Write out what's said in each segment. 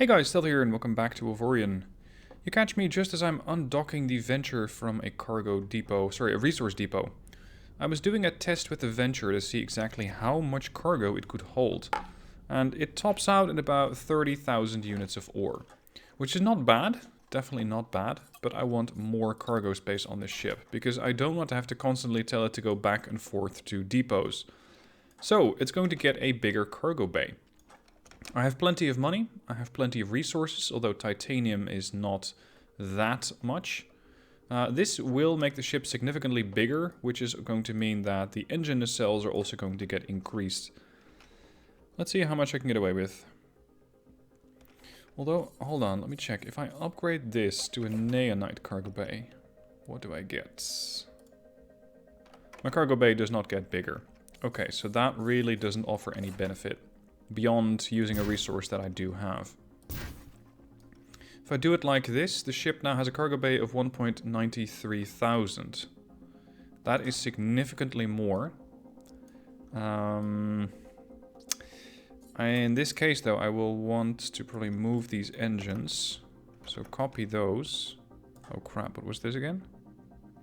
Hey guys, Stealth here and welcome back to Avorion. You catch me just as I'm undocking the Venture from a a resource depot. I was doing a test with the Venture to see exactly how much cargo it could hold. And it tops out at about 30,000 units of ore. Which is not bad, definitely not bad, but I want more cargo space on this ship. Because I don't want to have to constantly tell it to go back and forth to depots. So, it's going to get a bigger cargo bay. I have plenty of money, I have plenty of resources, although titanium is not that much. This will make the ship significantly bigger, which is going to mean that the engine nacelles are also going to get increased. Let's see how much I can get away with. Although, hold on, let me check. If I upgrade this to a neonite cargo bay, what do I get? My cargo bay does not get bigger. Okay, so that really doesn't offer any benefit beyond using a resource that I do have. If I do it like this, the ship now has a cargo bay of 1.93 thousand. That is significantly more. In this case though, I will want to probably move these engines. So copy those. Oh crap, what was this again?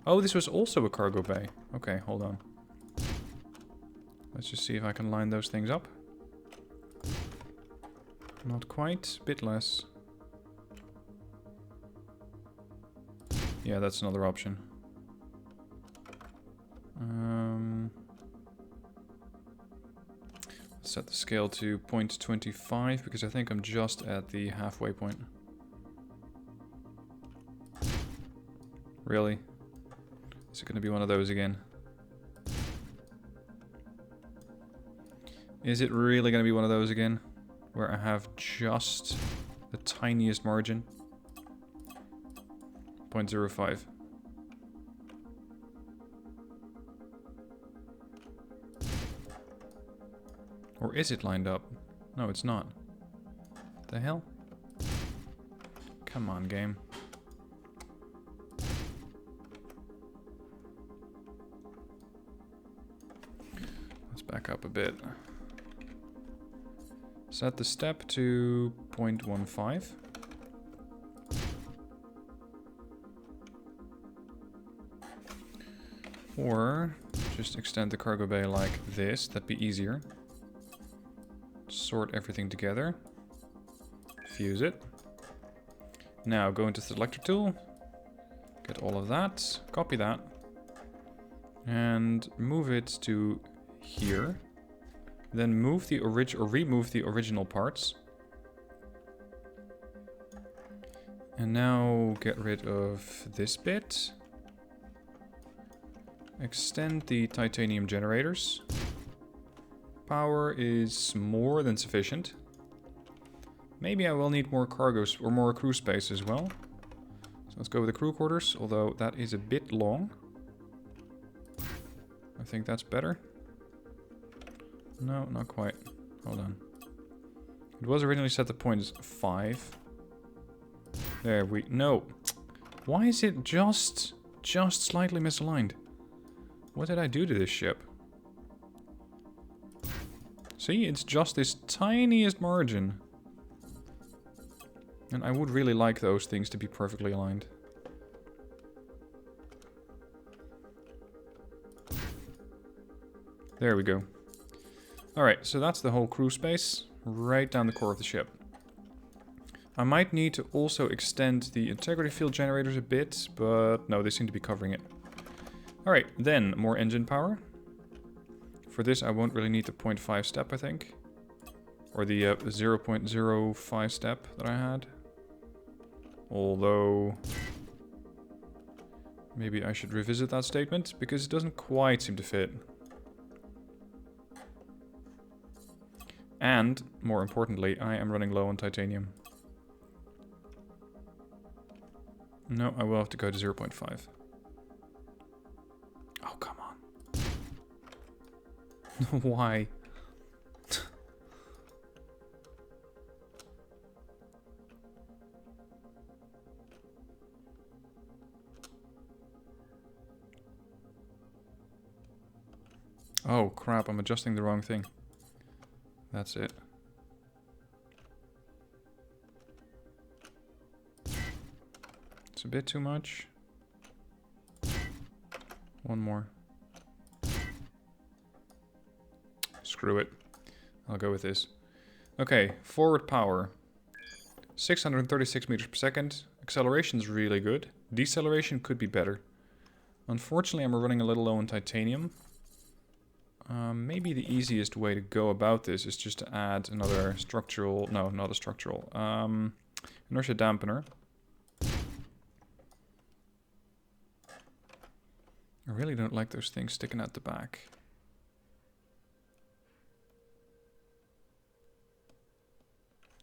Oh, this was also a cargo bay. Okay, hold on. Let's just see if I can line those things up. Not quite, a bit less. Yeah, that's another option. Set the scale to 0.25 because I think I'm just at the halfway point. Really? Is it going to be one of those again? Is it really going to be one of those again? Where I have just the tiniest margin. 0.05. Or is it lined up? No, it's not. What the hell? Come on, game. Let's back up a bit. Set the step to 0.15. Or just extend the cargo bay like this, that'd be easier. Sort everything together. Fuse it. Now go into the selector tool. Get all of that. Copy that. And move it to here. Then move the remove the original parts. And now get rid of this bit. Extend the titanium generators. Power is more than sufficient. Maybe I will need more cargoes or more crew space as well. So let's go with the crew quarters, although that is a bit long. I think that's better. No, not quite. Hold on. It was originally set to 0.5. There we... No. Why is it just slightly misaligned? What did I do to this ship? See, it's just this tiniest margin. And I would really like those things to be perfectly aligned. There we go. Alright, so that's the whole crew space, right down the core of the ship. I might need to also extend the integrity field generators a bit, but no, they seem to be covering it. Alright, then more engine power. For this I won't really need the 0.5 step, I think. Or the 0.05 step that I had. Although... maybe I should revisit that statement, because it doesn't quite seem to fit. And, more importantly, I am running low on titanium. No, I will have to go to 0.5. Oh, come on. Why? Oh, crap, I'm adjusting the wrong thing. That's it. It's a bit too much. One more. Screw it. I'll go with this. Okay, forward power. 636 meters per second. Acceleration is really good. Deceleration could be better. Unfortunately, I'm running a little low on titanium. Maybe the easiest way to go about this is just to add another structural... No, not a structural. Inertia dampener. I really don't like those things sticking out the back.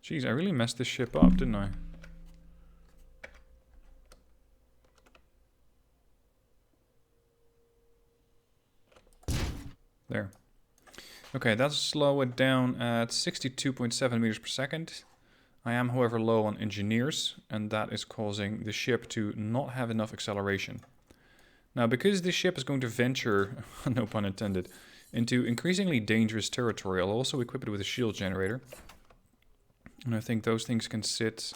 Jeez, I really messed this ship up, didn't I? There. Okay, that's slow it down at 62.7 meters per second. I am, however, low on engineers, and that is causing the ship to not have enough acceleration. Now, because this ship is going to venture, no pun intended, into increasingly dangerous territory, I'll also equip it with a shield generator. And I think those things can sit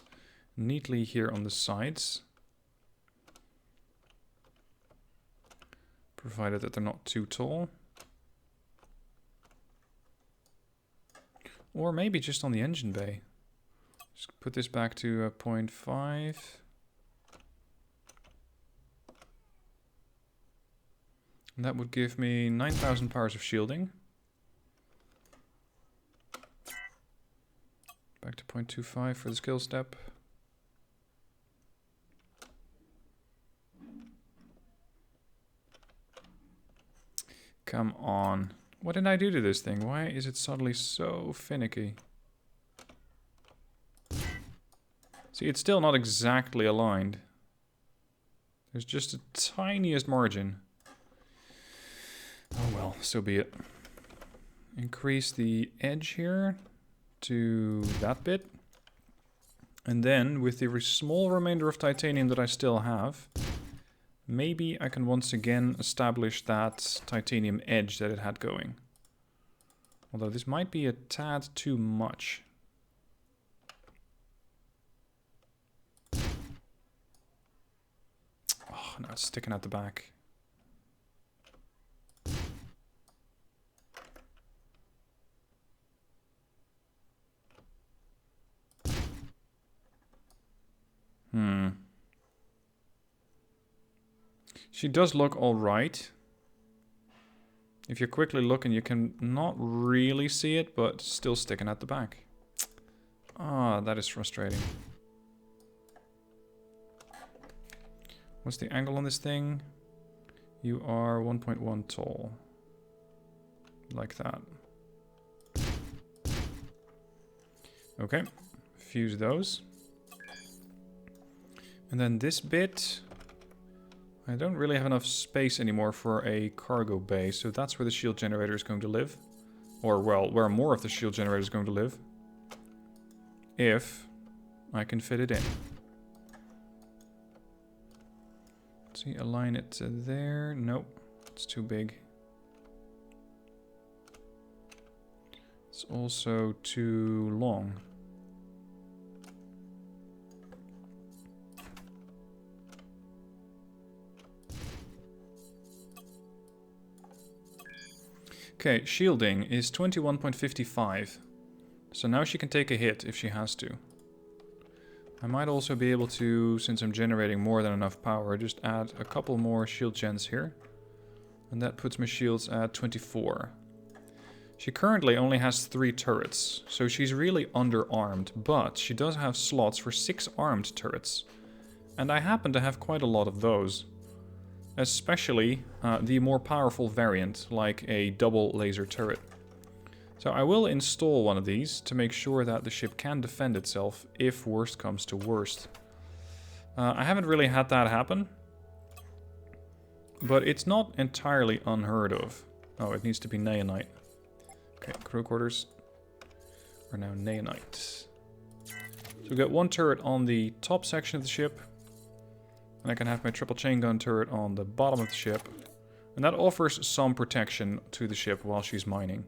neatly here on the sides. Provided that they're not too tall. Or maybe just on the engine bay. Just put this back to 0.5. And that would give me 9,000 powers of shielding. Back to 0.25 for the skill step. Come on. What did I do to this thing? Why is it suddenly so finicky? See, it's still not exactly aligned. There's just a tiniest margin. Oh well, so be it. Increase the edge here to that bit. And then, with the small remainder of titanium that I still have, maybe I can once again establish that titanium edge that it had going. Although this might be a tad too much. Oh, no, it's sticking out the back. She does look alright. If you're quickly looking, you can not really see it, but still sticking at the back. Ah, that is frustrating. What's the angle on this thing? You are 1.1 tall. Like that. Okay, fuse those. And then this bit, I don't really have enough space anymore for a cargo bay, so that's where the shield generator is going to live. Or, well, where more of the shield generator is going to live. If I can fit it in. Let's see, align it to there. Nope, it's too big. It's also too long. Okay, shielding is 21.55. So now she can take a hit if she has to. I might also be able to, since I'm generating more than enough power, just add a couple more shield gens here. And that puts my shields at 24. She currently only has 3 turrets, so she's really underarmed, but she does have slots for 6 armed turrets. And I happen to have quite a lot of those. Especially the more powerful variant, like a double laser turret. So I will install one of these to make sure that the ship can defend itself if worst comes to worst. I haven't really had that happen, but it's not entirely unheard of. Oh, it needs to be neonite. Okay, crew quarters are now neonite. So we've got 1 turret on the top section of the ship. And I can have my triple chain gun turret on the bottom of the ship. And that offers some protection to the ship while she's mining.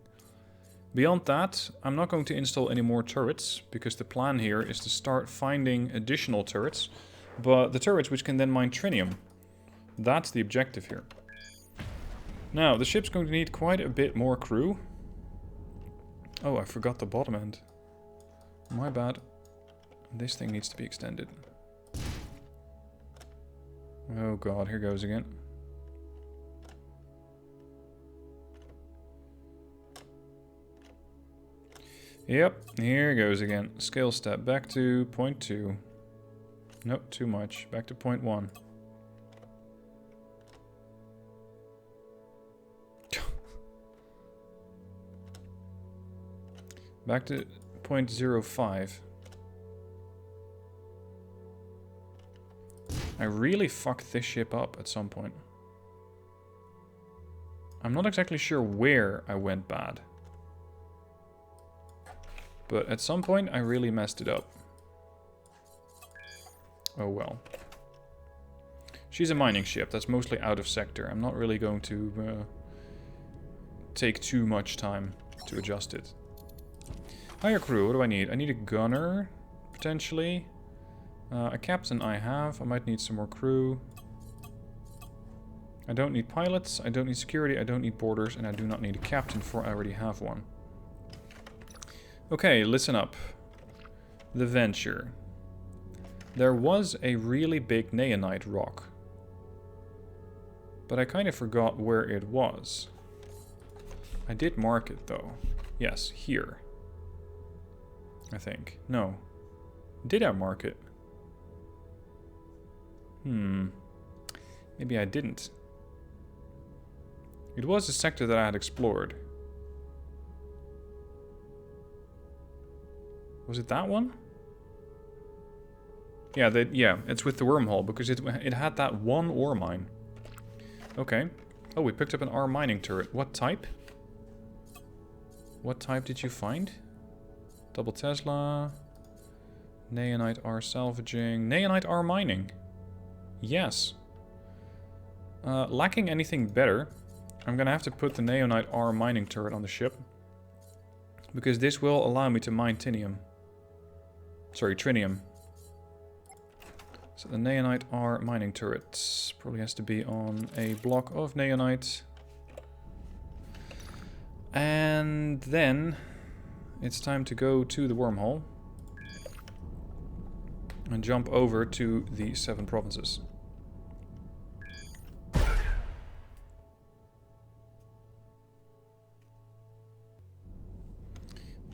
Beyond that, I'm not going to install any more turrets, because the plan here is to start finding additional turrets but the turrets which can then mine Trinium. That's the objective here. Now, the ship's going to need quite a bit more crew. Oh, I forgot the bottom end. My bad. This thing needs to be extended. Oh god, here goes again. Yep, here goes again. Scale step back to 0.2. Nope, too much. Back to 0.1. Back to 0.05. I really fucked this ship up at some point. I'm not exactly sure where I went bad. But at some point I really messed it up. Oh well. She's a mining ship. That's mostly out of sector. I'm not really going to take too much time to adjust it. Higher crew, what do I need? I need a gunner, potentially. A captain I have. I might need some more crew. I don't need pilots, I don't need security, I don't need boarders, and I do not need a captain, for I already have one. Okay, listen up. The Venture. There was a really big neonite rock. But I kind of forgot where it was. I did mark it though. Yes, here. I think. No. Did I mark it? Maybe I didn't. It was a sector that I had explored. Was it that one? Yeah, it's with the wormhole, because it had that one ore mine. Okay. Oh, we picked up an ore mining turret. What type? What type did you find? Double Tesla. Neonite ore salvaging. Neonite ore mining. Yes. Lacking anything better, I'm gonna have to put the neonite ore mining turret on the ship. Because this will allow me to mine Trinium. Sorry, Trinium. So the neonite ore mining turret probably has to be on a block of neonite. And then it's time to go to the wormhole and jump over to the 7 provinces.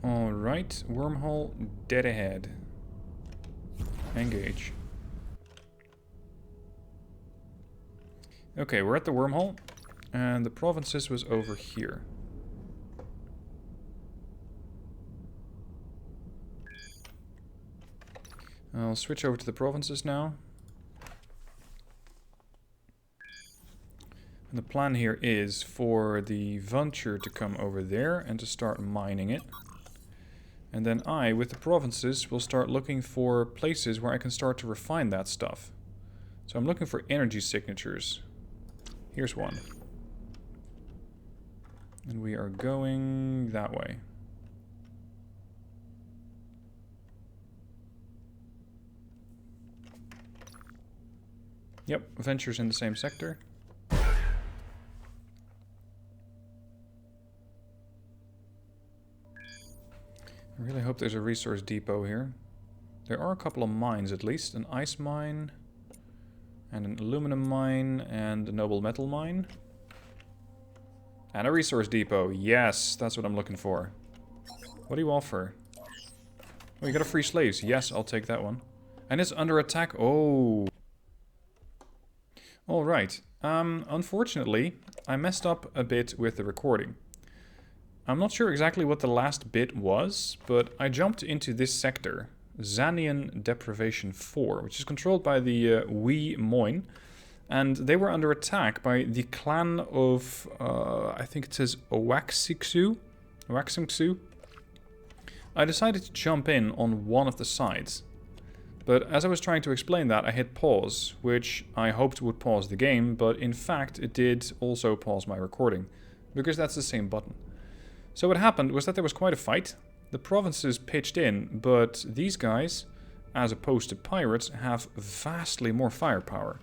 Alright, wormhole dead ahead. Engage. Okay, we're at the wormhole, and the provinces was over here. I'll switch over to the provinces now. And the plan here is for the Venture to come over there and to start mining it. And then I, with the provinces, will start looking for places where I can start to refine that stuff. So I'm looking for energy signatures. Here's one. And we are going that way. Yep, Venture's in the same sector. I really hope there's a resource depot here. There are a couple of mines at least. An ice mine, and an aluminum mine, and a noble metal mine. And a resource depot. Yes, that's what I'm looking for. What do you offer? Oh, you got a free slaves. Yes, I'll take that one. And it's under attack. Oh. Alright. Unfortunately, I messed up a bit with the recording. I'm not sure exactly what the last bit was, but I jumped into this sector, Zanian Deprivation 4, which is controlled by the Wee Moin, and they were under attack by the clan of, I think it says Owaximxu. I decided to jump in on one of the sides, but as I was trying to explain that, I hit pause, which I hoped would pause the game, but in fact it did also pause my recording, because that's the same button. So what happened was that there was quite a fight. The provinces pitched in, but these guys as opposed to pirates, have vastly more firepower.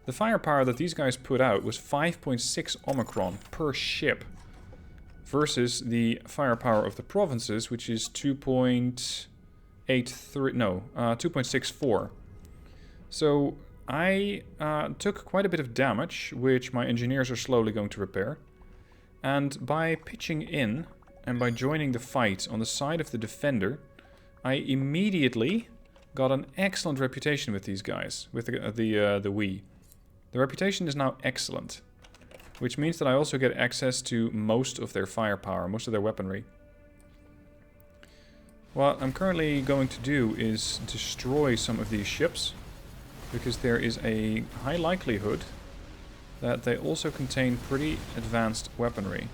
The firepower that these guys put out was 5.6 Omicron per ship, versus the firepower of the provinces, which is 2.64. So I took quite a bit of damage, which my engineers are slowly going to repair. And by pitching in and by joining the fight on the side of the defender, I immediately got an excellent reputation with these guys, with the we. The reputation is now excellent, which means that I also get access to most of their firepower, most of their weaponry. What I'm currently going to do is destroy some of these ships, because there is a high likelihood that they also contain pretty advanced weaponry.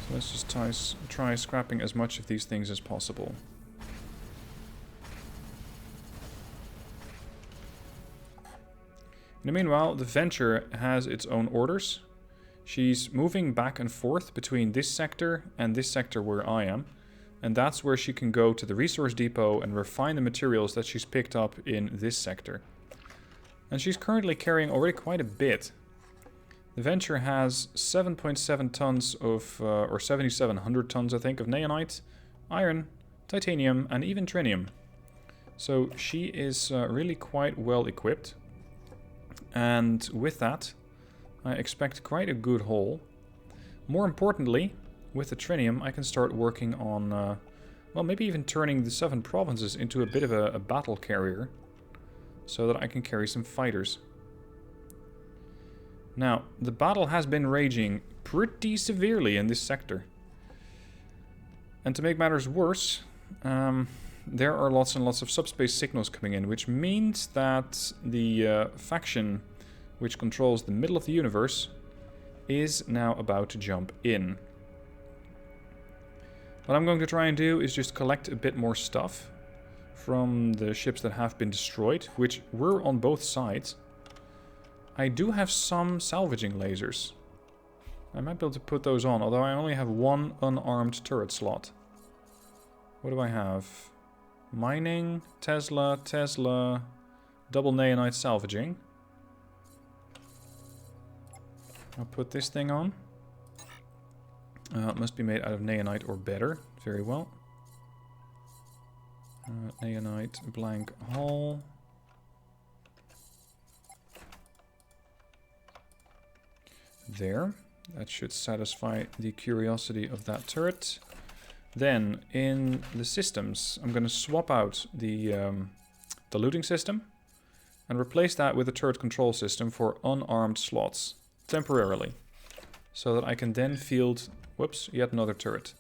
So let's just try scrapping as much of these things as possible. In the meanwhile, the Venture has its own orders. She's moving back and forth between this sector and this sector where I am. And that's where she can go to the resource depot and refine the materials that she's picked up in this sector. And she's currently carrying already quite a bit. The Venture has 7.7 tons of, or 7,700 tons I think, of naonite, iron, titanium and even trinium. So she is really quite well equipped. And with that, I expect quite a good haul. More importantly, with the Trinium, I can start working on, well, maybe even turning the 7 provinces into a bit of a battle carrier, so that I can carry some fighters. Now, the battle has been raging pretty severely in this sector. And to make matters worse, there are lots and lots of subspace signals coming in, which means that the faction which controls the middle of the universe is now about to jump in. What I'm going to try and do is just collect a bit more stuff from the ships that have been destroyed, which were on both sides. I do have some salvaging lasers. I might be able to put those on, although I only have one unarmed turret slot. What do I have? Mining, Tesla, double naonite salvaging. I'll put this thing on. It must be made out of naonite or better. Very well. Naonite blank hull. There. That should satisfy the curiosity of that turret. Then, in the systems, I'm going to swap out the looting system and replace that with a turret control system for unarmed slots, temporarily. So that I can then field, whoops, yet another turret,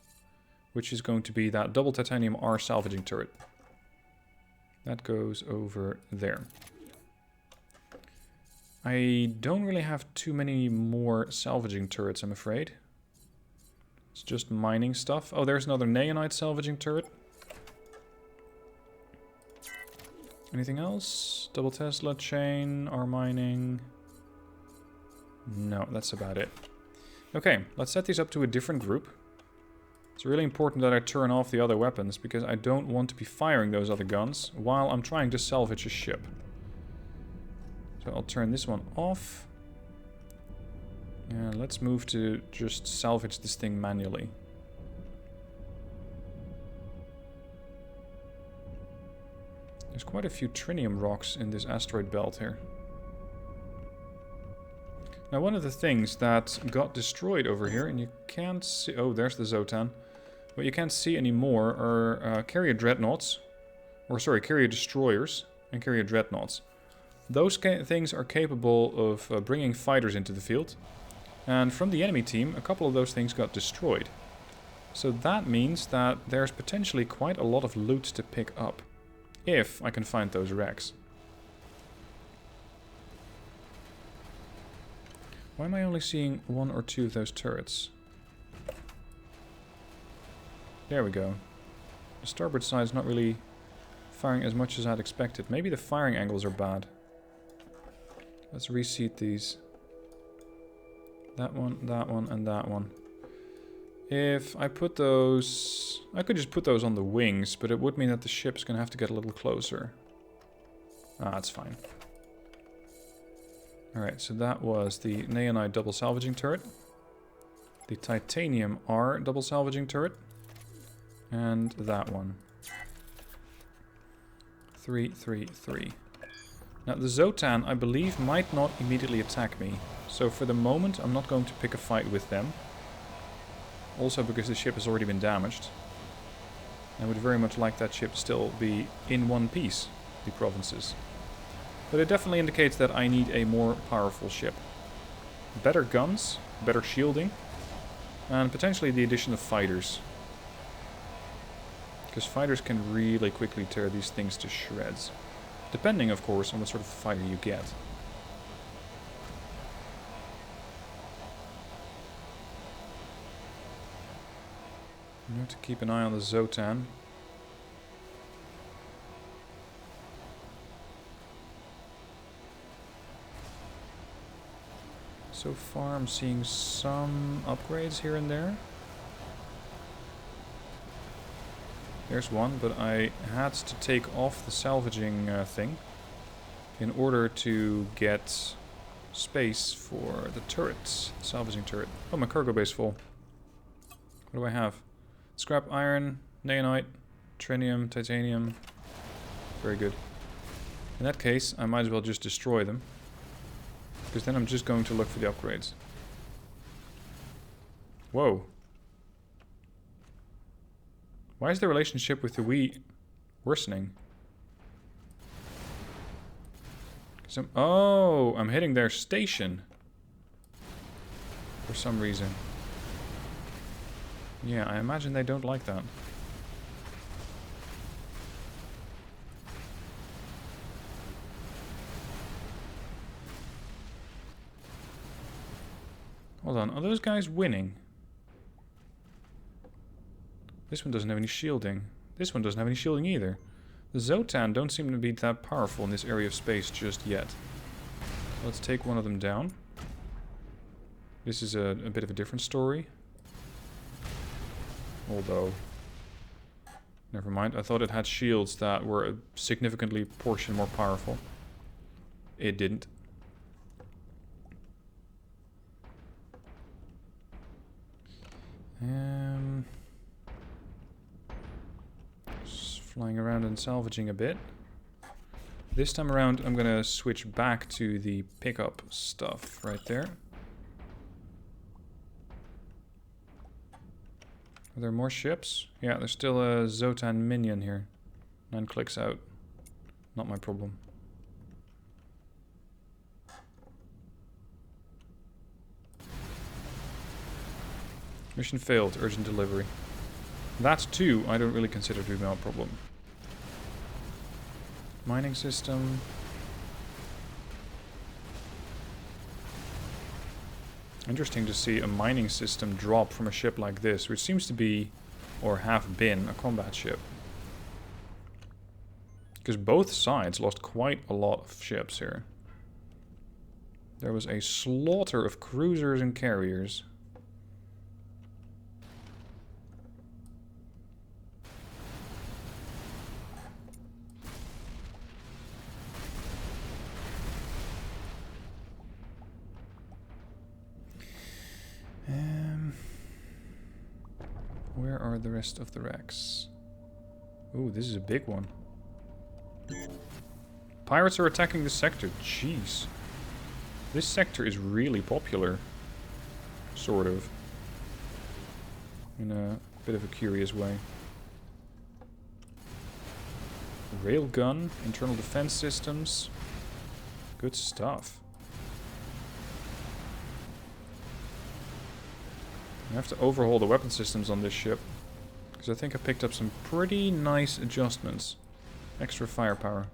which is going to be that double titanium R salvaging turret. That goes over there. I don't really have too many more salvaging turrets, I'm afraid. It's just mining stuff. Oh, there's another naonite salvaging turret. Anything else? Double Tesla, chain, R mining. No, that's about it. Okay, let's set these up to a different group. It's really important that I turn off the other weapons, because I don't want to be firing those other guns while I'm trying to salvage a ship. So I'll turn this one off. And let's move to just salvage this thing manually. There's quite a few trinium rocks in this asteroid belt here. Now, one of the things that got destroyed over here, and you can't see... Oh, there's the Zotan. What you can't see anymore are carrier dreadnoughts. Or, sorry, carrier destroyers and carrier dreadnoughts. Those things are capable of bringing fighters into the field. And from the enemy team, a couple of those things got destroyed. So that means that there's potentially quite a lot of loot to pick up. If I can find those wrecks. Why am I only seeing 1 or 2 of those turrets? There we go. The starboard side is not really firing as much as I'd expected. Maybe the firing angles are bad. Let's reseat these. That one, and that one. If I put those... I could just put those on the wings, but it would mean that the ship's going to have to get a little closer. Ah, that's fine. Alright, so that was the Neonite double salvaging turret. The Titanium R double salvaging turret. And that one. 3, 3, 3. Now, the Zotan, I believe, might not immediately attack me. So for the moment, I'm not going to pick a fight with them. Also because the ship has already been damaged. I would very much like that ship to still be in one piece, the provinces. But it definitely indicates that I need a more powerful ship. Better guns, better shielding, and potentially the addition of fighters. Because fighters can really quickly tear these things to shreds. Depending, of course, on what sort of fighter you get. You have to keep an eye on the Zotan. So far I'm seeing some upgrades here and there. There's one, but I had to take off the salvaging thing in order to get space for the turrets, the salvaging turret. Oh, my cargo bay's full. What do I have? Scrap iron, neonite, trinium, titanium. Very good. In that case, I might as well just destroy them. Because then I'm just going to look for the upgrades. Whoa. Why is the relationship with the Wii worsening? I'm hitting their station. For some reason. Yeah, I imagine they don't like that. Hold on, are those guys winning? This one doesn't have any shielding. This one doesn't have any shielding either. The Zotan don't seem to be that powerful in this area of space just yet. Let's take one of them down. This is a bit of a different story. Although... never mind, I thought it had shields that were a significantly portion more powerful. It didn't. Just flying around and salvaging a bit. This time around I'm gonna switch back to the pickup stuff right there. Are there more ships? Yeah, there's still a Zotan minion here. 9 clicks out. Not my problem. Mission failed. Urgent delivery. That too, I don't really consider to be my problem. Mining system. Interesting to see a mining system drop from a ship like this, which seems to be, or have been, a combat ship. Because both sides lost quite a lot of ships here. There was a slaughter of cruisers and carriers. Where are the rest of the wrecks? Ooh, this is a big one. Pirates are attacking this sector. Jeez. This sector is really popular. Sort of. In a bit of a curious way. Railgun, internal defense systems. Good stuff. I have to overhaul the weapon systems on this ship. Because I think I picked up some pretty nice adjustments. Extra firepower.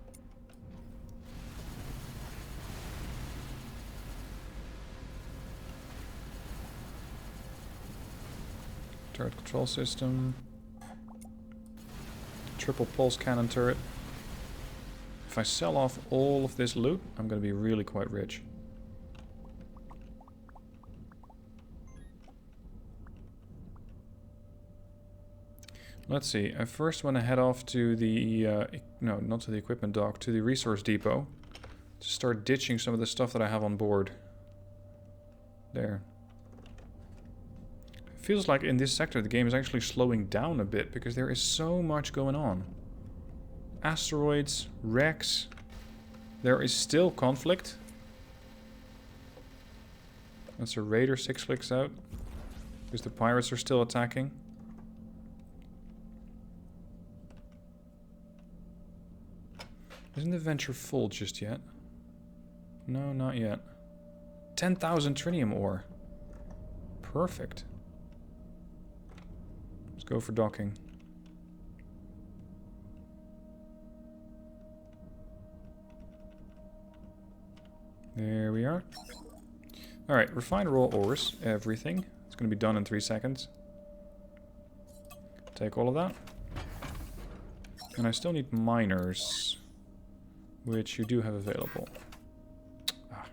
Turret control system. Triple pulse cannon turret. If I sell off all of this loot, I'm going to be really quite rich. Let's see. I first want to head off to the... no, not to the equipment dock. To the resource depot. To start ditching some of the stuff that I have on board. There. It feels like in this sector the game is actually slowing down a bit. Because there is so much going on. Asteroids. Wrecks. There is still conflict. That's a raider 6 clicks out. Because the pirates are still attacking. Isn't the venture full just yet? No, not yet. 10,000 Trinium ore. Perfect. Let's go for docking. There we are. Alright, refine raw ores. Everything. It's going to be done in 3 seconds. Take all of that. And I still need miners. Which you do have available. Ah.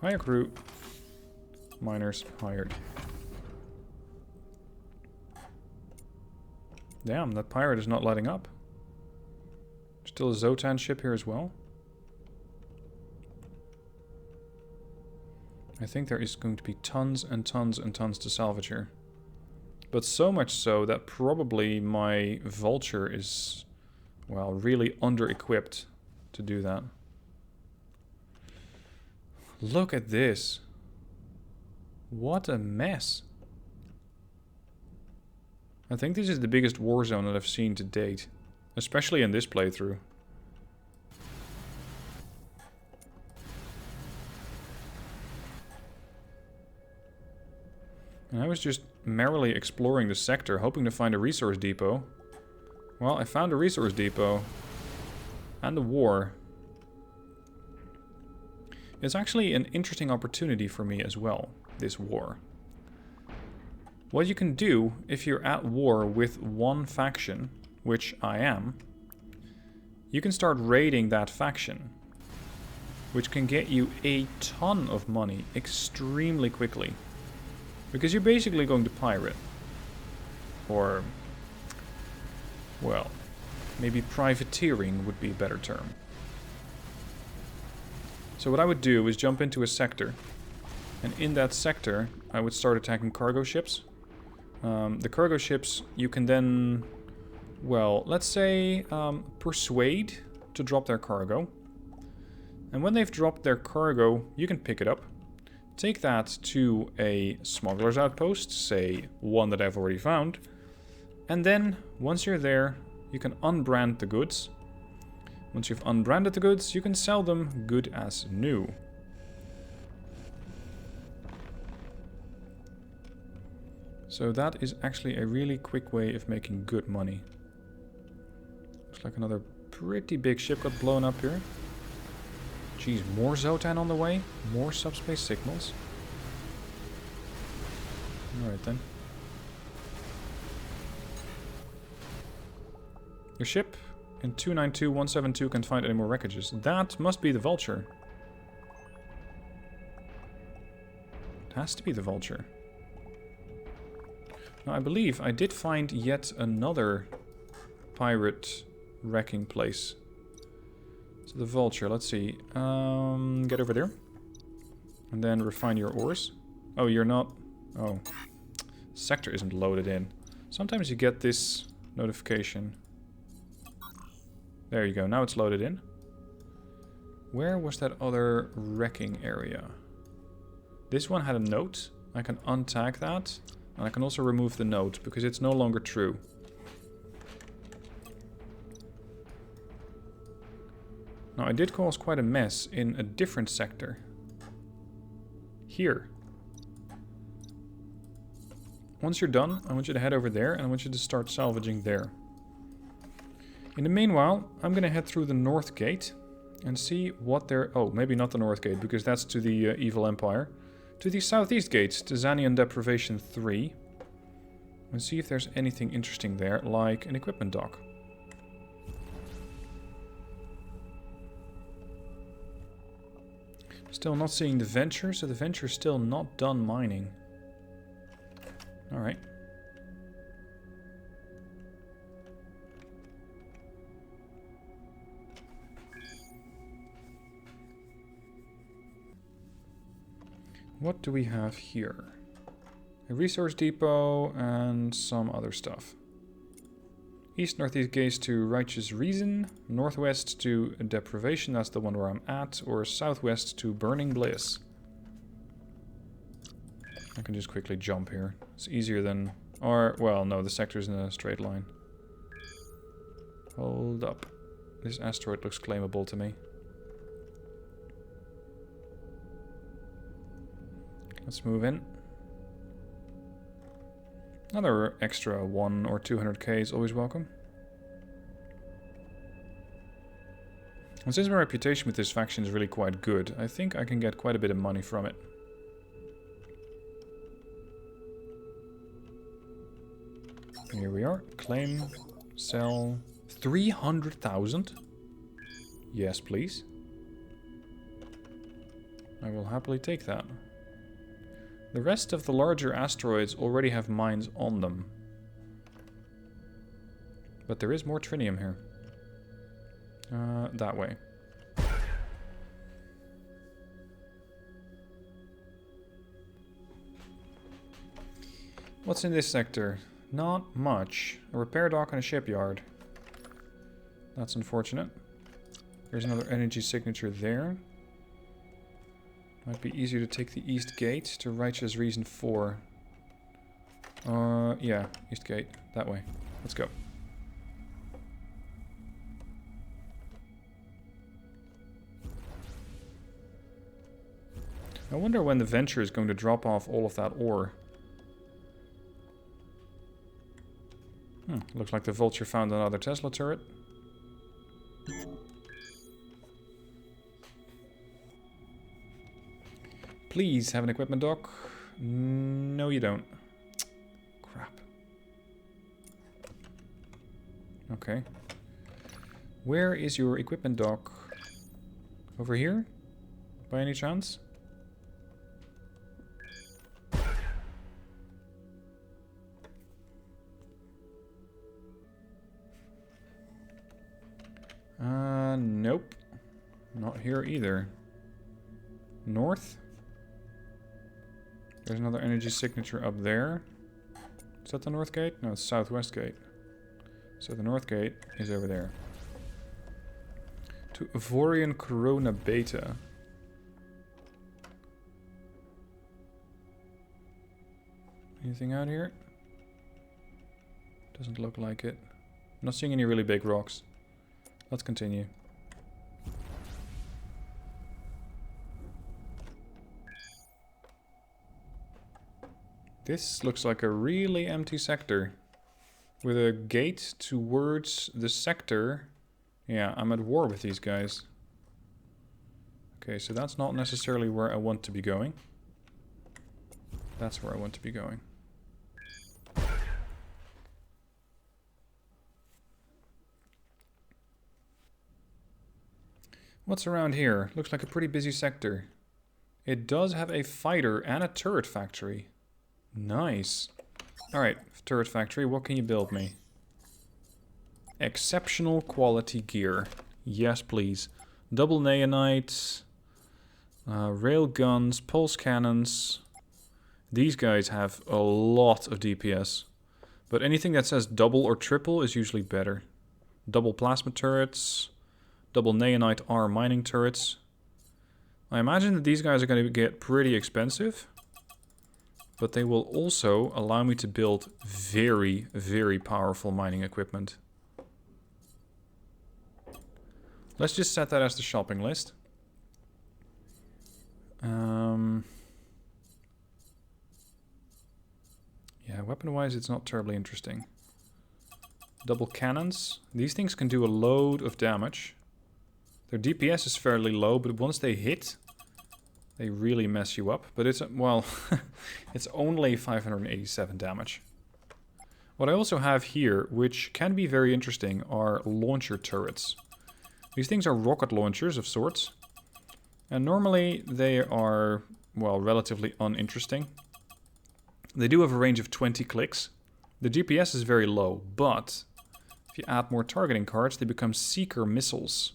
Hire crew. Miners hired. Damn, that pirate is not letting up. Still a Zotan ship here as well. I think there is going to be tons and tons and tons to salvage here. But so much so that probably my vulture is, well, really under-equipped to do that. Look at this. What a mess. I think this is the biggest war zone that I've seen to date. Especially in this playthrough. And I was just merrily exploring the sector, hoping to find a resource depot. Well, I found a resource depot. And a war. It's actually an interesting opportunity for me as well, this war. What you can do if you're at war with one faction, which I am, you can start raiding that faction. Which can get you a ton of money extremely quickly. Because you're basically going to pirate. Or, well, maybe privateering would be a better term. So what I would do is jump into a sector. And in that sector, I would start attacking cargo ships. The cargo ships, you can then, well, let's say, persuade to drop their cargo. And when they've dropped their cargo, you can pick it up. Take that to a smuggler's outpost, say one that I've already found. And then, once you're there, you can unbrand the goods. Once you've unbranded the goods, you can sell them good as new. So that is actually a really quick way of making good money. Looks like another pretty big ship got blown up here. Geez, more Zotan on the way? More subspace signals? Alright then. Your ship in 292172 can't find any more wreckages. That must be the Vulture. It has to be the Vulture. Now I believe I did find yet another pirate wrecking place. So the Vulture, let's see. Get over there. And then refine your ores. Oh, you're not... Oh. Sector isn't loaded in. Sometimes you get this notification. There you go, now it's loaded in. Where was that other wrecking area? This one had a note. I can untag that. And I can also remove the note, because it's no longer true. Now, I did cause quite a mess in a different sector. Here. Once you're done, I want you to head over there, and I want you to start salvaging there. In the meanwhile, I'm going to head through the North Gate and see what there... Oh, maybe not the North Gate, because that's to the Evil Empire. To the Southeast Gate, to Zanian Deprivation 3. And see if there's anything interesting there, like an equipment dock. Still not seeing the Venture, so the Venture's still not done mining. Alright. What do we have here? A resource depot and some other stuff. East-northeast gaze to Righteous Reason. Northwest to Deprivation, that's the one where I'm at. Or southwest to Burning Bliss. I can just quickly jump here. It's easier than... Or, well, no, the sector's in a straight line. Hold up. This asteroid looks claimable to me. Let's move in. Another extra 1 or 200k is always welcome. And since my reputation with this faction is really quite good, I think I can get quite a bit of money from it. Here we are. Claim, sell, 300,000. Yes, please. I will happily take that. The rest of the larger asteroids already have mines on them. But there is more Trinium here. That way. What's in this sector? Not much. A repair dock and a shipyard. That's unfortunate. There's another energy signature there. Might be easier to take the East Gate to Righteous Reason 4. Yeah, East Gate. That way. Let's go. I wonder when the Venture is going to drop off all of that ore. Looks like the Vulture found another Tesla turret. Please have an equipment dock. No, you don't. Crap. Okay. Where is your equipment dock? Over here? By any chance? Nope. Not here either. North? There's another energy signature up there. Is that the north gate? No, it's southwest gate. So the north gate is over there. To Avorion Corona Beta. Anything out here? Doesn't look like it. I'm not seeing any really big rocks. Let's continue. This looks like a really empty sector. With a gate towards the sector. Yeah, I'm at war with these guys. Okay, so that's not necessarily where I want to be going. That's where I want to be going. What's around here? Looks like a pretty busy sector. It does have a fighter and a turret factory. Nice. Alright, turret factory, what can you build me? Exceptional quality gear. Yes, please. Double neonites, rail guns, pulse cannons. These guys have a lot of DPS. But anything that says double or triple is usually better. Double plasma turrets, double neonite R mining turrets. I imagine that these guys are going to get pretty expensive. But they will also allow me to build very, very powerful mining equipment. Let's just set that as the shopping list. Yeah, weapon-wise it's not terribly interesting. Double cannons. These things can do a load of damage. Their DPS is fairly low, but once they hit, they really mess you up. But it's, well, it's only 587 damage. What I also have here, which can be very interesting, are launcher turrets. These things are rocket launchers of sorts. And normally they are, well, relatively uninteresting. They do have a range of 20 clicks. The GPS is very low, but if you add more targeting cards, they become seeker missiles,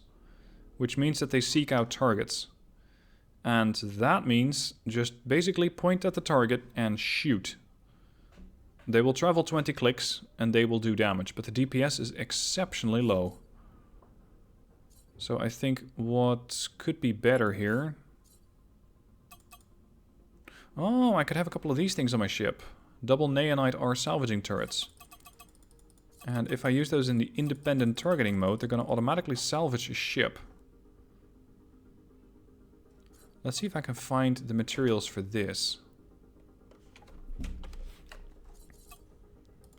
which means that they seek out targets. And that means just basically point at the target and shoot. They will travel 20 clicks and they will do damage, but the DPS is exceptionally low. So I think what could be better here... Oh, I could have a couple of these things on my ship. Double Neonite R salvaging turrets. And if I use those in the independent targeting mode, they're going to automatically salvage a ship. Let's see if I can find the materials for this.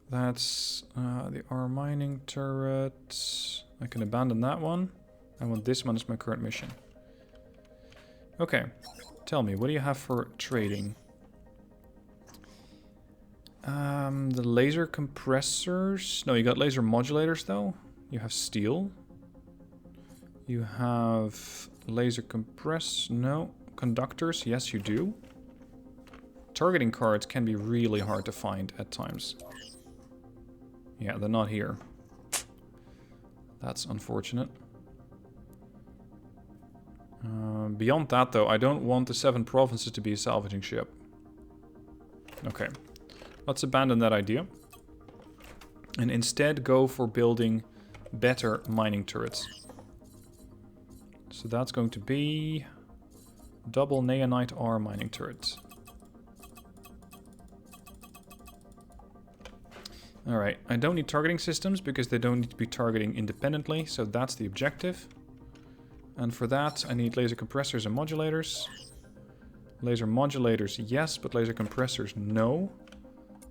That's the R mining turret. I can abandon that one. I want this one as my current mission. Okay. Tell me, what do you have for trading? The laser compressors. No, you got laser modulators though. You have steel. You have laser No. Conductors. Yes, you do. Targeting cards can be really hard to find at times. Yeah, they're not here. That's unfortunate. Beyond that, though, I don't want the 7 provinces to be a salvaging ship. Okay. Let's abandon that idea. And instead go for building better mining turrets. So that's going to be... double Neonite R mining turrets. Alright, I don't need targeting systems because they don't need to be targeting independently, so that's the objective. And for that, I need laser compressors and modulators. Laser modulators, yes, but laser compressors, no.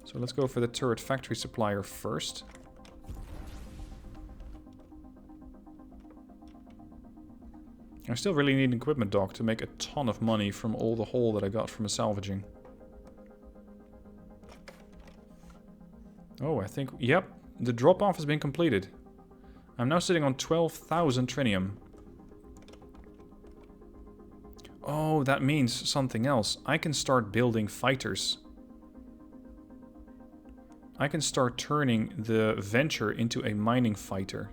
So let's go for the turret factory supplier first. I still really need an equipment dock to make a ton of money from all the haul that I got from a salvaging. Oh, I think... Yep, the drop-off has been completed. I'm now sitting on 12,000 Trinium. Oh, that means something else. I can start building fighters. I can start turning the Venture into a mining fighter.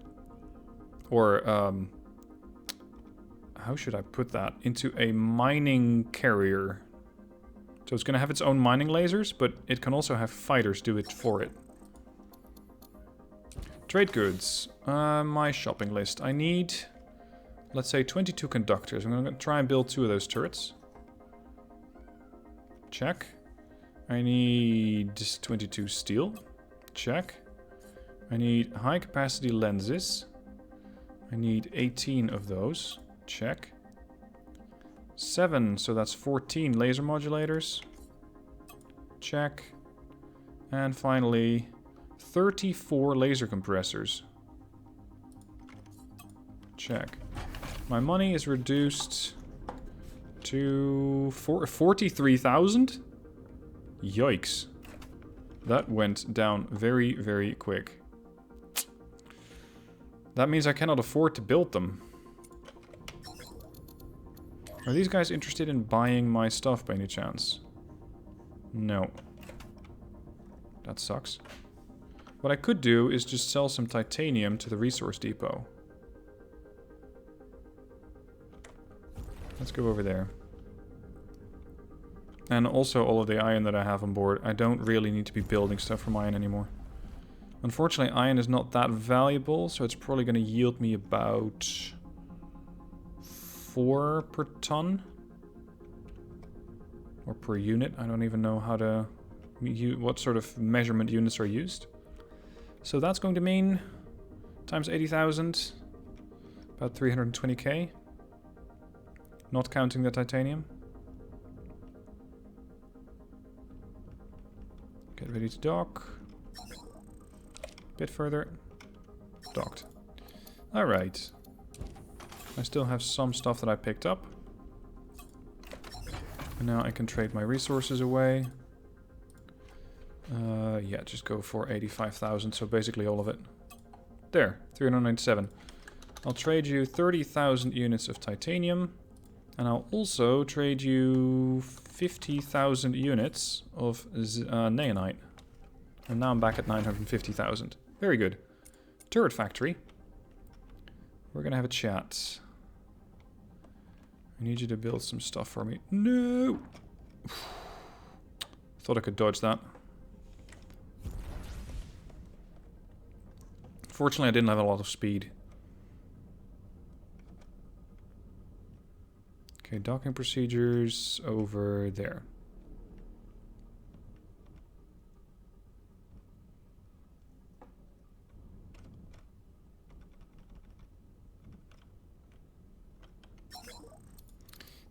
Or, how should I put that? Into a mining carrier. So it's going to have its own mining lasers, but it can also have fighters do it for it. Trade goods. My shopping list. I need... let's say 22 conductors. I'm going to try and build 2 of those turrets. Check. I need 22 steel. Check. I need high capacity lenses. I need 18 of those. Check. 7, so that's 14 laser modulators. Check. And finally, 34 laser compressors. Check. My money is reduced to 43,000? Yikes. That went down very, very quick. That means I cannot afford to build them. Are these guys interested in buying my stuff by any chance? No. That sucks. What I could do is just sell some titanium to the resource depot. Let's go over there. And also all of the iron that I have on board. I don't really need to be building stuff from iron anymore. Unfortunately, iron is not that valuable, so it's probably going to yield me about 4 per ton. Or per unit. I don't even know how to... what sort of measurement units are used. So that's going to mean times 80,000, about 320k. Not counting the titanium. Get ready to dock. Bit further. Docked. Alright. I still have some stuff that I picked up. And now I can trade my resources away. Yeah, just go for 85,000, so basically all of it. There, 397. I'll trade you 30,000 units of titanium. And I'll also trade you 50,000 units of neonite. And now I'm back at 950,000. Very good. Turret factory. We're gonna have a chat. I need you to build some stuff for me. No! Thought I could dodge that. Fortunately, I didn't have a lot of speed. Okay, docking procedures over there.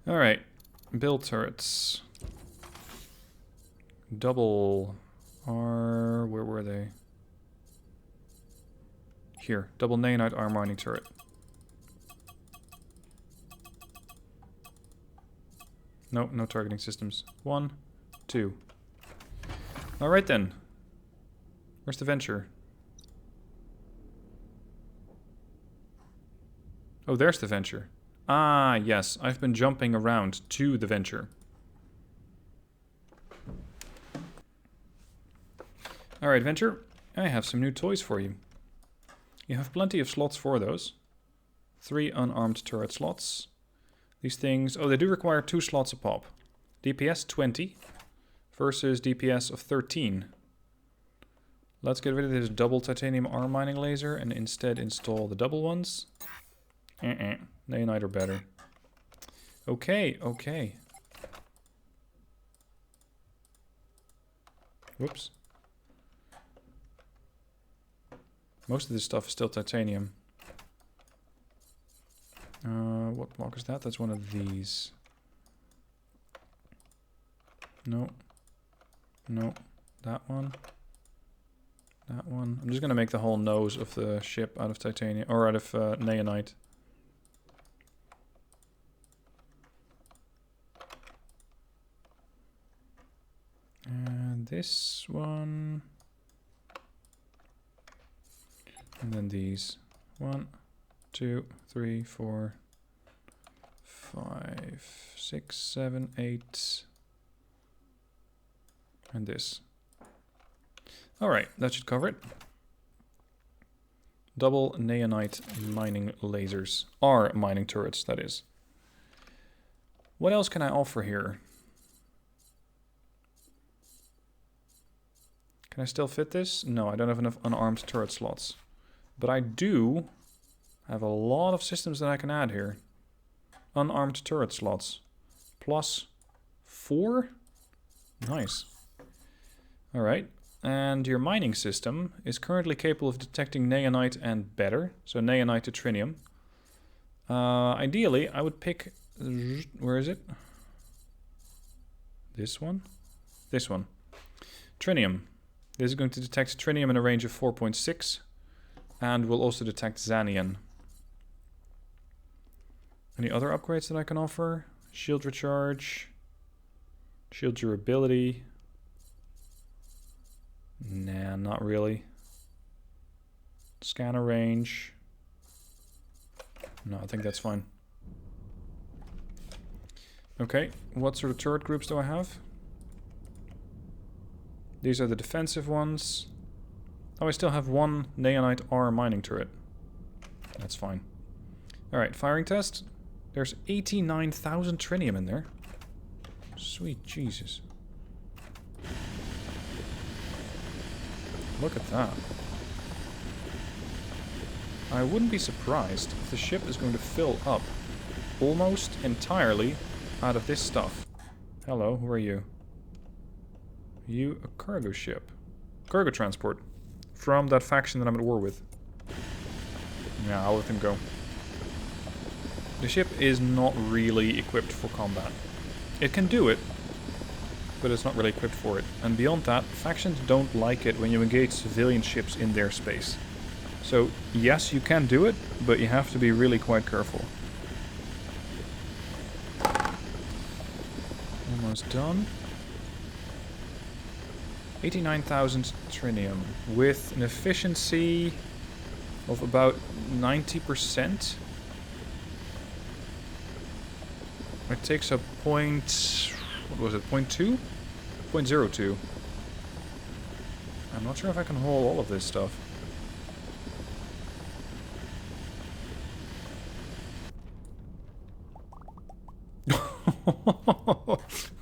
Alright, build turrets. Double R, where were they? Here, double nanite arm mining turret. No, no targeting systems. 1, 2. Alright then. Where's the Venture? Oh, there's the Venture. Ah, yes. I've been jumping around to the Venture. Alright, Venture. I have some new toys for you. You have plenty of slots for those. 3 unarmed turret slots. These things... Oh, they do require 2 slots a pop. DPS 20 versus DPS of 13. Let's get rid of this double titanium arm mining laser and instead install the double ones. Neonite are better. Okay, okay. Whoops. Most of this stuff is still titanium. What block is that? That's one of these. No. No. That one. That one. I'm just gonna make the whole nose of the ship out of titanium, or out of neonite. And this one. And then these. 1, 2, 3, 4, 5, 6, 7, 8. And this. Alright, that should cover it. Double neonite mining lasers. Are mining turrets, that is. What else can I offer here? Can I still fit this? No, I don't have enough unarmed turret slots. But I do have a lot of systems that I can add here. Unarmed turret slots. Plus 4? Nice. Alright. And your mining system is currently capable of detecting neonite and better. So neonite to trinium. Ideally, I would pick... Where is it? This one? This one. Trinium. This is going to detect trinium in a range of 4.6. And will also detect xanium. Any other upgrades that I can offer? Shield recharge. Shield durability. Nah, not really. Scanner range. No, I think that's fine. Okay, what sort of turret groups do I have? These are the defensive ones. Oh, I still have 1 neonite R mining turret. That's fine. Alright, firing test. There's 89,000 trinium in there. Sweet Jesus. Look at that. I wouldn't be surprised if the ship is going to fill up almost entirely out of this stuff. Hello, who are you? Are you a cargo ship? Cargo transport. From that faction that I'm at war with. Yeah, I'll let them go. The ship is not really equipped for combat. It can do it, but it's not really equipped for it. And beyond that, factions don't like it when you engage civilian ships in their space. So, yes, you can do it, but you have to be really quite careful. Almost done. 89,000 trinium with an efficiency of about 90%. It takes a point... What was it? 0.2? 0.02. I'm not sure if I can haul all of this stuff.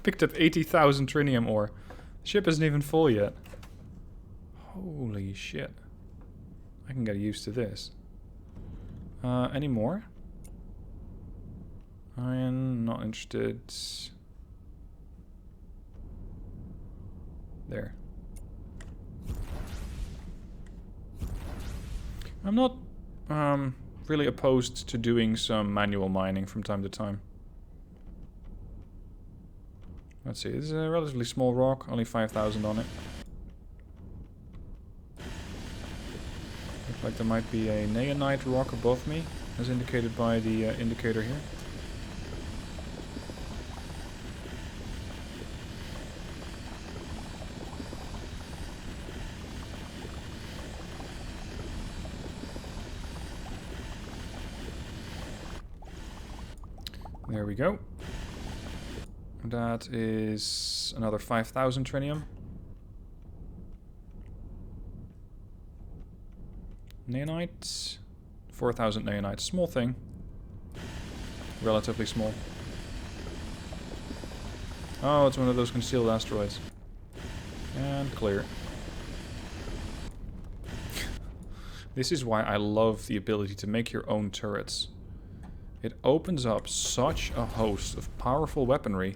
Picked up 80,000 Trinium ore. The ship isn't even full yet. Holy shit. I can get used to this. Any more? I am not interested. There. I'm not really opposed to doing some manual mining from time to time. Let's see, this is a relatively small rock, only 5,000 on it. Looks like there might be a neonite rock above me, as indicated by the indicator here. There we go. That is another 5,000 Trinium. Neonite. 4,000 neonite. Small thing. Relatively small. Oh, it's one of those concealed asteroids. And clear. This is why I love the ability to make your own turrets. It opens up such a host of powerful weaponry,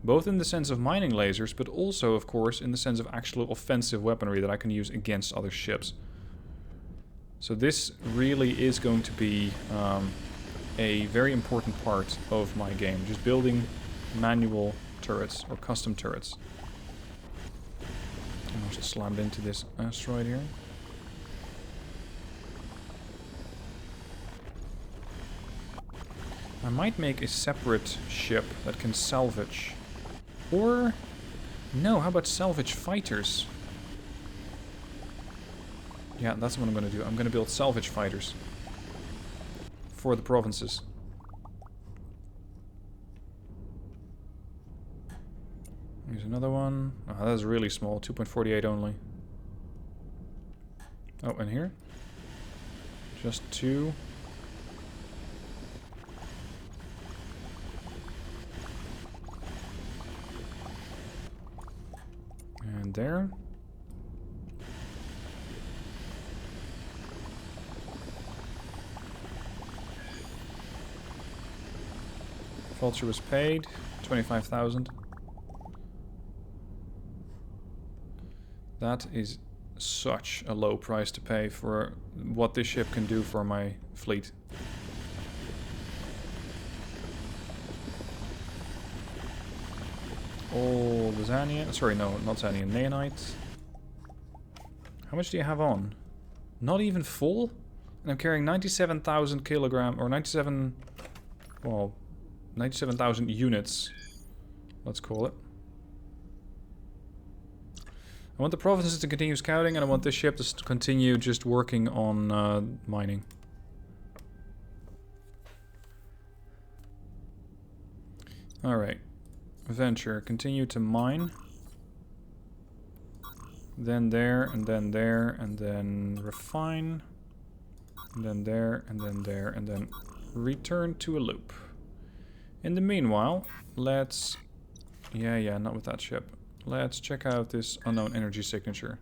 both in the sense of mining lasers, but also, of course, in the sense of actual offensive weaponry that I can use against other ships. So this really is going to be a very important part of my game, just building manual turrets, or custom turrets. I just slammed into this asteroid here. I might make a separate ship that can salvage. Or... no, how about salvage fighters? Yeah, that's what I'm going to do. I'm going to build salvage fighters. For the provinces. Here's another one. Oh, that's really small. 2.48 only. Oh, and here? Just 2. And there. Vulture was paid. 25,000. That is such a low price to pay for what this ship can do for my fleet. All the Zanian, sorry, no, not Zanian, Neonite. How much do you have on? Not even full? And I'm carrying 97,000 kilogram, or 97, well, 97,000 units, let's call it. I want the provinces to continue scouting, and I want this ship to continue just working on mining. Alright. Venture, continue to mine. Then there, and then there, and then refine. And then there, and then there, and then return to a loop. In the meanwhile, let's... yeah, not with that ship. Let's check out this unknown energy signature.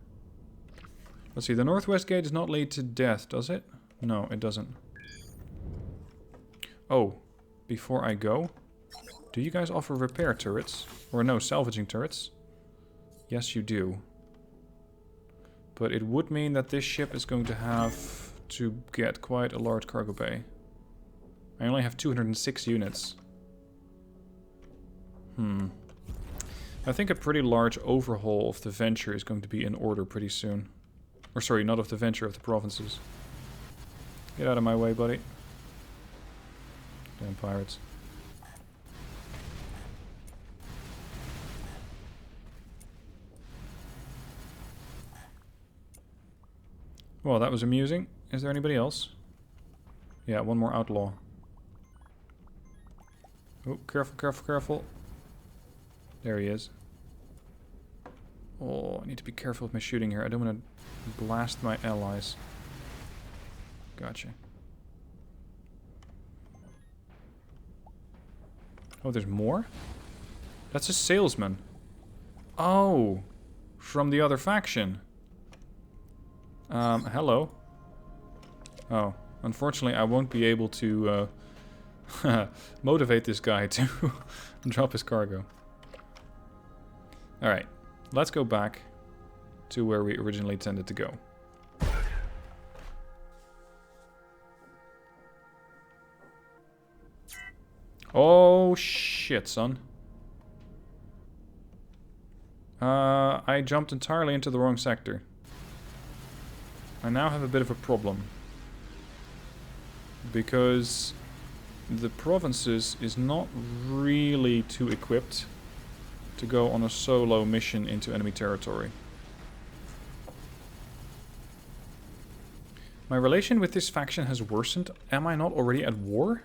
Let's see, the northwest gate does not lead to death, does it? No, it doesn't. Oh, before I go... do you guys offer repair turrets? Or no, salvaging turrets? Yes, you do. But it would mean that this ship is going to have to get quite a large cargo bay. I only have 206 units. I think a pretty large overhaul of the Venture is going to be in order pretty soon. Or sorry, not of the Venture, of the provinces. Get out of my way, buddy. Damn pirates. Well, that was amusing. Is there anybody else? Yeah, one more outlaw. Oh, careful, careful, careful. There he is. Oh, I need to be careful with my shooting here. I don't want to blast my allies. Gotcha. Oh, there's more? That's a salesman. Oh, from the other faction. Hello. Oh, unfortunately I won't be able to motivate this guy to drop his cargo. Alright, let's go back to where we originally intended to go. Oh shit, son. I jumped entirely into the wrong sector. I now have a bit of a problem. Because the provinces is not really too equipped to go on a solo mission into enemy territory. My relation with this faction has worsened. Am I not already at war?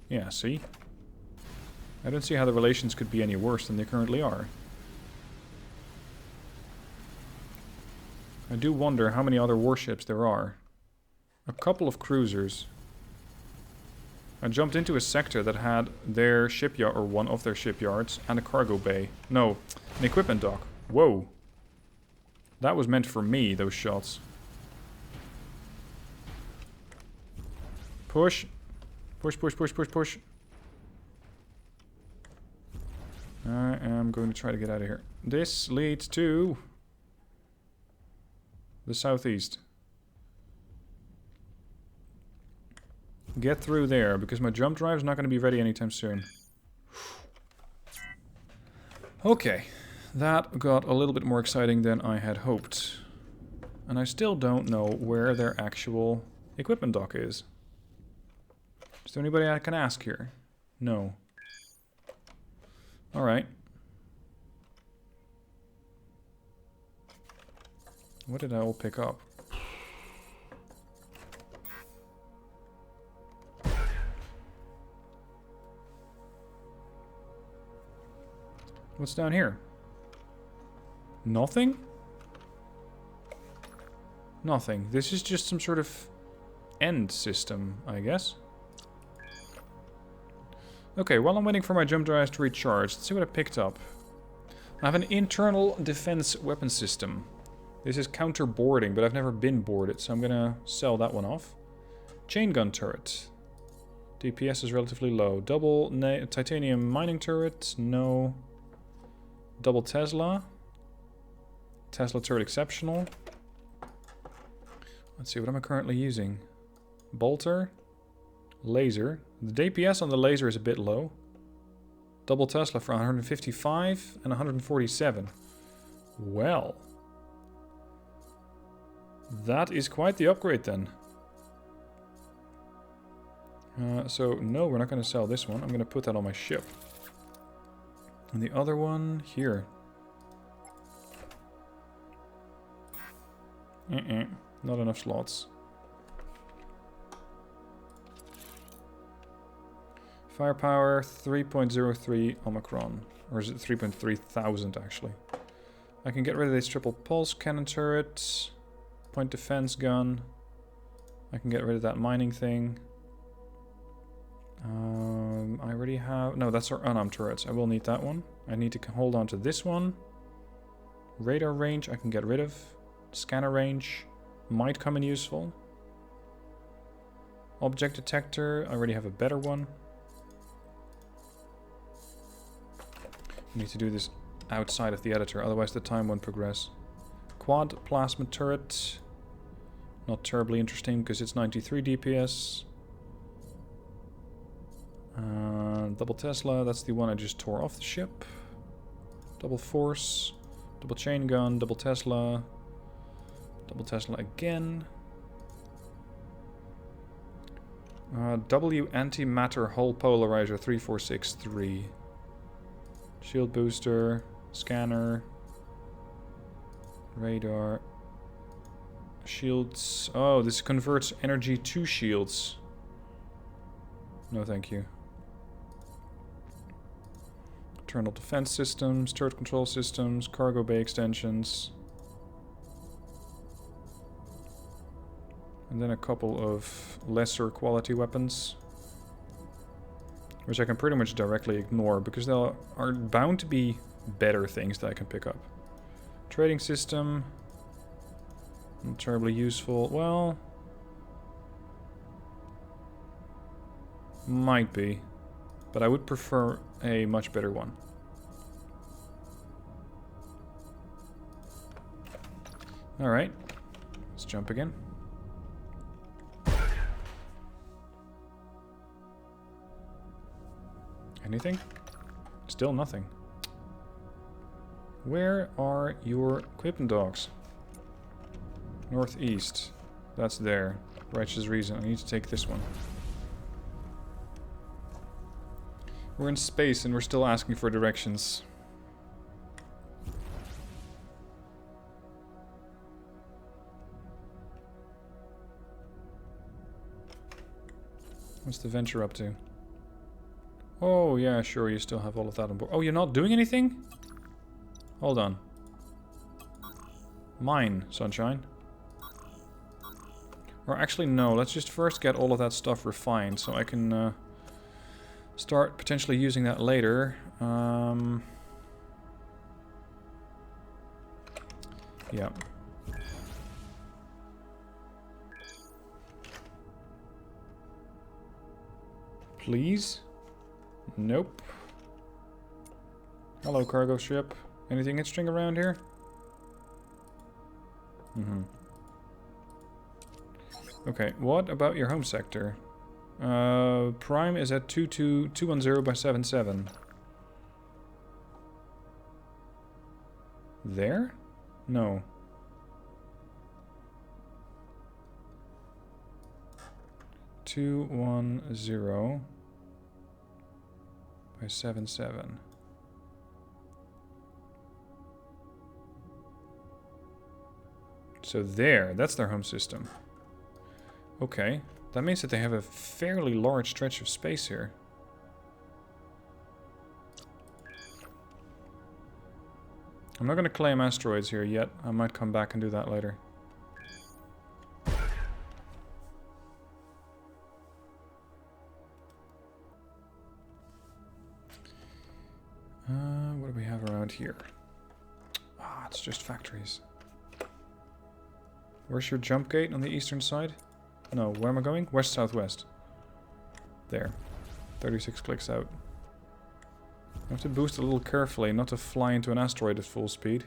Yeah, see? I don't see how the relations could be any worse than they currently are. I do wonder how many other warships there are. A couple of cruisers. I jumped into a sector that had their shipyard, or one of their shipyards, and a cargo bay. No, an equipment dock. Whoa. That was meant for me, those shots. Push. Push, push, push, push, push. I am going to try to get out of here. This leads to the southeast. Get through there, because my jump drive is not going to be ready anytime soon. Okay, that got a little bit more exciting than I had hoped. And I still don't know where their actual equipment dock is. Is there anybody I can ask here? No. Alright. What did I all pick up? What's down here? Nothing? Nothing. This is just some sort of end system, I guess. Okay, while I'm waiting for my jump drives to recharge, let's see what I picked up. I have an internal defense weapon system. This is counter boarding, but I've never been boarded, so I'm gonna sell that one off. Chain gun turret. DPS is relatively low. Double titanium mining turret, no. Double Tesla. Tesla turret exceptional. Let's see, what am I currently using? Bolter. Laser. The DPS on the laser is a bit low. Double Tesla for 155 and 147. Well. That is quite the upgrade then. So, no, we're not going to sell this one. I'm going to put that on my ship. And the other one here. Not enough slots. Firepower 3.03 Omicron. Or is it 3.3 thousand actually? I can get rid of this triple pulse cannon turret. Point defense gun. I can get rid of that mining thing. I already have... No, that's our unarmed turrets. I will need that one. I need to hold on to this one. Radar range I can get rid of. Scanner range might come in useful. Object detector, I already have a better one. I need to do this outside of the editor, otherwise the time won't progress. Quad plasma turret. Not terribly interesting because it's 93 DPS. Double Tesla, that's the one I just tore off the ship. Double Force. Double chain gun, double Tesla. Double Tesla again. W antimatter hull polarizer 3463. Shield booster, scanner, radar, shields. Oh, this converts energy to shields. No, thank you. Internal defense systems, turret control systems, cargo bay extensions. And then a couple of lesser quality weapons. Which I can pretty much directly ignore, because there are bound to be better things that I can pick up. Trading system. Not terribly useful. Well... might be. But I would prefer a much better one. Alright. Let's jump again. Anything? Still nothing. Where are your equipment dogs? Northeast. That's there. Righteous reason. I need to take this one. We're in space and we're still asking for directions. What's the Venture up to? Oh, yeah, sure, you still have all of that on board. Oh, you're not doing anything? Hold on. Mine, sunshine. Or actually, no, let's just first get all of that stuff refined so I can start potentially using that later. Yeah. Please? Nope. Hello, cargo ship. Anything interesting around here? Okay, what about your home sector? Prime is at 210 by 77. There? No. Two 110 by 77. So there, that's their home system. Okay, that means that they have a fairly large stretch of space here. I'm not going to claim asteroids here yet. I might come back and do that later. What do we have around here? Ah, it's just factories. Where's your jump gate on the eastern side? No, where am I going? West-southwest. There. 36 clicks out. I have to boost a little carefully, not to fly into an asteroid at full speed.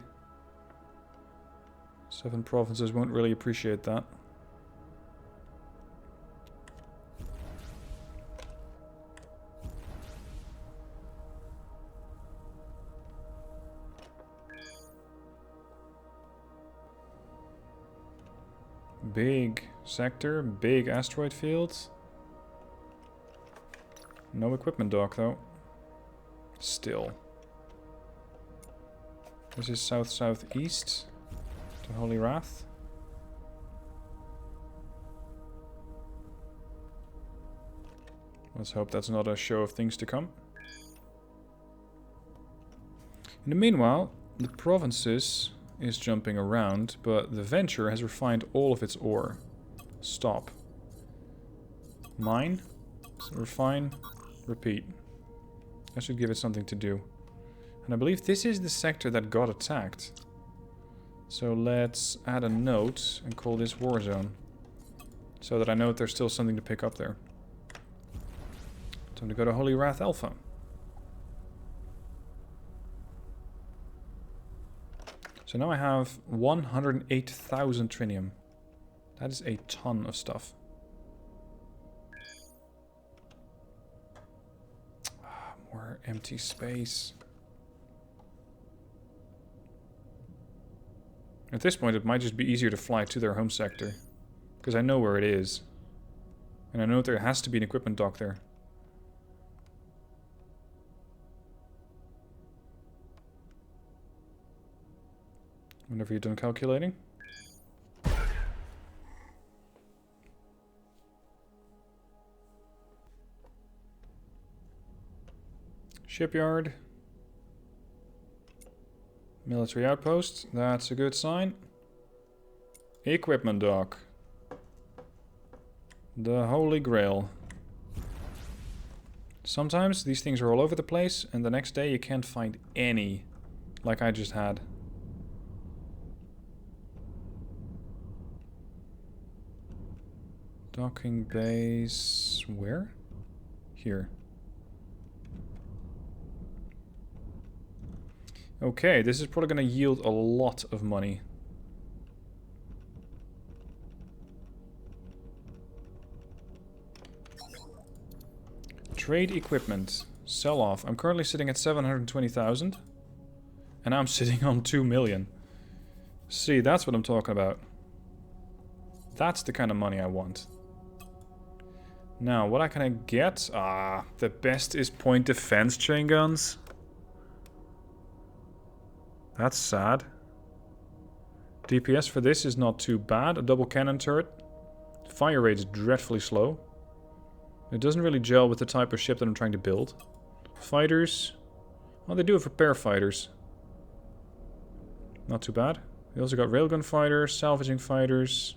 7 provinces won't really appreciate that. Big sector, big asteroid fields. No equipment dock though. Still. This is south-southeast to Holy Wrath. Let's hope that's not a show of things to come. In the meanwhile, the provinces is jumping around, but the Venture has refined all of its ore. Stop. Mine. Refine. Repeat. That should give it something to do. And I believe this is the sector that got attacked. So let's add a note and call this War Zone. So that I know that there's still something to pick up there. Time to go to Holy Wrath Alpha. So now I have 108,000 Trinium. That is a ton of stuff. More empty space. At this point, it might just be easier to fly to their home sector. Because I know where it is. And I know there has to be an equipment dock there. Whenever you're done calculating. Shipyard. Military outpost. That's a good sign. Equipment dock. The Holy Grail. Sometimes these things are all over the place, and the next day you can't find any, like I just had. Docking base... where? Here. Okay, this is probably going to yield a lot of money. Trade equipment. Sell off. I'm currently sitting at 720,000. And I'm sitting on 2 million. See, that's what I'm talking about. That's the kind of money I want. Now, what can I get? Ah, the best is point defense chain guns. That's sad. DPS for this is not too bad. A double cannon turret. Fire rate is dreadfully slow. It doesn't really gel with the type of ship that I'm trying to build. Fighters. Well, they do have repair fighters. Not too bad. We also got railgun fighters, salvaging fighters.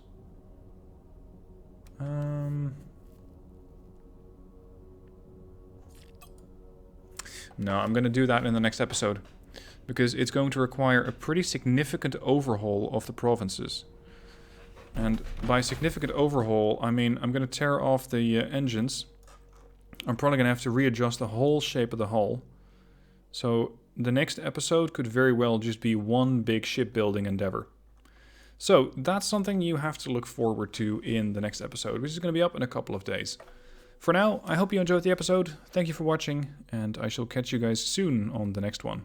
No, I'm going to do that in the next episode. Because it's going to require a pretty significant overhaul of the provinces. And by significant overhaul, I mean I'm going to tear off the engines. I'm probably going to have to readjust the whole shape of the hull. So the next episode could very well just be one big shipbuilding endeavor. So that's something you have to look forward to in the next episode, which is going to be up in a couple of days. For now, I hope you enjoyed the episode. Thank you for watching, and I shall catch you guys soon on the next one.